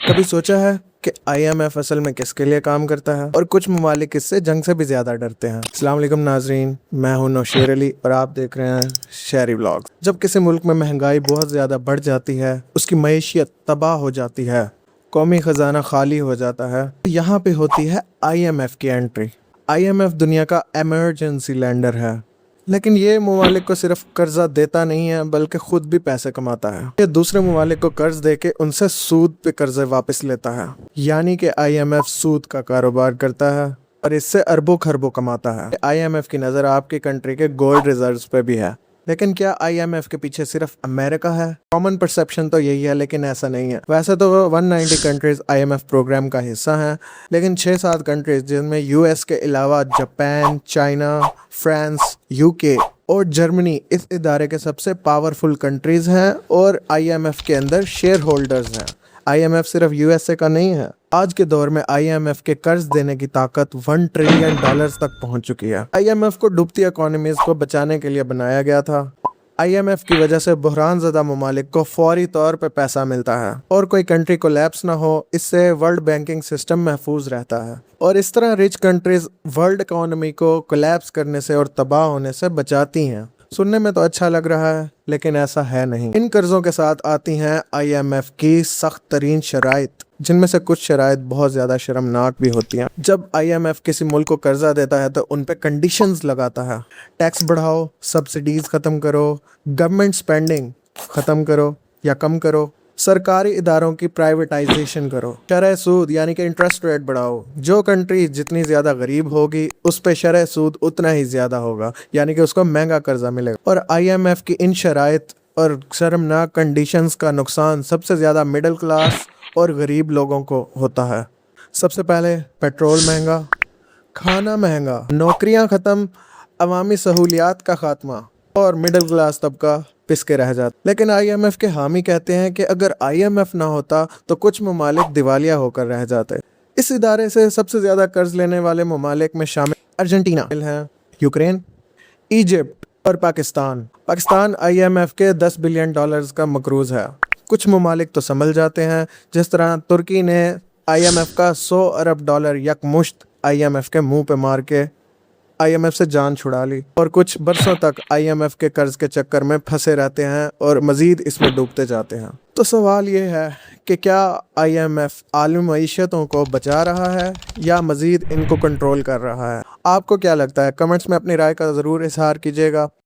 کبھی سوچا ہے کہ IMF اصل میں کس کے لیے کام کرتا ہے اور کچھ ممالک اس سے جنگ سے بھی زیادہ ڈرتے ہیں؟ السلام علیکم ناظرین، میں ہوں نوشیر علی اور آپ دیکھ رہے ہیں شہری ولاگ۔ جب کسی ملک میں مہنگائی بہت زیادہ بڑھ جاتی ہے، اس کی معیشت تباہ ہو جاتی ہے، قومی خزانہ خالی ہو جاتا ہے، یہاں پہ ہوتی ہے IMF کی انٹری۔ IMF دنیا کا ایمرجنسی لینڈر ہے، لیکن یہ ممالک کو صرف قرضہ دیتا نہیں ہے بلکہ خود بھی پیسے کماتا ہے۔ یہ دوسرے ممالک کو قرض دے کے ان سے سود پہ قرضے واپس لیتا ہے، یعنی کہ IMF سود کا کاروبار کرتا ہے اور اس سے اربوں خربوں کماتا ہے۔ IMF کی نظر آپ کی کنٹری کے گولڈ ریزروز پہ بھی ہے، لیکن کیا IMF کے پیچھے صرف امریکہ ہے؟ کامن پرسپشن تو یہی ہے، لیکن ایسا نہیں ہے۔ ویسے تو 190 کنٹریز IMF پروگرام کا حصہ ہیں، لیکن 6-7 کنٹریز جن میں US کے علاوہ جاپان، چائنا، فرانس، UK اور جرمنی اس ادارے کے سب سے پاورفل کنٹریز ہیں اور IMF کے اندر شیئر ہولڈرز ہیں۔ IMF صرف USA کا نہیں ہے۔ آج کے دور میں IMF کے قرض دینے کی طاقت $1 ٹریلین تک پہنچ چکی ہے۔ IMF کو ڈوبتی اکانومیز کو بچانے کے لیے بنایا گیا تھا۔ IMF کی وجہ سے بحران زدہ ممالک کو فوری طور پہ پیسہ ملتا ہے اور کوئی کنٹری کولیپس نہ ہو، اس سے ورلڈ بینکنگ سسٹم محفوظ رہتا ہے اور اس طرح رچ کنٹریز ورلڈ اکانومی کو کولیپس کرنے سے اور تباہ ہونے سے بچاتی ہیں۔ سننے میں تو اچھا لگ رہا ہے، لیکن ایسا ہے نہیں۔ ان قرضوں کے ساتھ آتی ہیں IMF کی سخت ترین شرائط، جن میں سے کچھ شرائط بہت زیادہ شرمناک بھی ہوتی ہیں۔ جب IMF کسی ملک کو قرضہ دیتا ہے تو ان پہ کنڈیشنز لگاتا ہے۔ ٹیکس بڑھاؤ، سبسڈیز ختم کرو، گورنمنٹ سپینڈنگ ختم کرو یا کم کرو، سرکاری اداروں کی پرائیویٹائزیشن کرو، شرح سود یعنی کہ انٹرسٹ ریٹ بڑھاؤ۔ جو کنٹری جتنی زیادہ غریب ہوگی اس پہ شرح سود اتنا ہی زیادہ ہوگا، یعنی کہ اس کو مہنگا قرضہ ملے گا۔ اور IMF کی ان شرائط اور شرمناک کنڈیشنز کا نقصان سب سے زیادہ مڈل کلاس اور غریب لوگوں کو ہوتا ہے۔ سب سے پہلے پیٹرول مہنگا، کھانا مہنگا، نوکریاں ختم، عوامی سہولیات کا خاتمہ اور مڈل کلاس طبقہ پس کے رہ جاتا۔ لیکن IMF کے حامی کہتے ہیں کہ اگر IMF نہ ہوتا تو کچھ ممالک دیوالیہ ہو کر رہ جاتے۔ اس ادارے سے سب سے زیادہ قرض لینے والے ممالک میں شامل ارجنٹینا ہیں، یوکرین، ایجپٹ اور پاکستان۔ پاکستان IMF کے $10 بلین کا مقروض ہے۔ کچھ ممالک تو سنبھل جاتے ہیں، جس طرح ترکی نے IMF کا $100 ارب یکمشت IMF کے منہ پہ مار کے IMF سے جان چھڑا لی، اور کچھ برسوں تک IMF کے قرض کے چکر میں پھنسے رہتے ہیں اور مزید اس میں ڈوبتے جاتے ہیں۔ تو سوال یہ ہے کہ کیا IMF عالمی معیشتوں کو بچا رہا ہے یا مزید ان کو کنٹرول کر رہا ہے؟ آپ کو کیا لگتا ہے؟ کمنٹس میں اپنی رائے کا ضرور اظہار کیجیے گا۔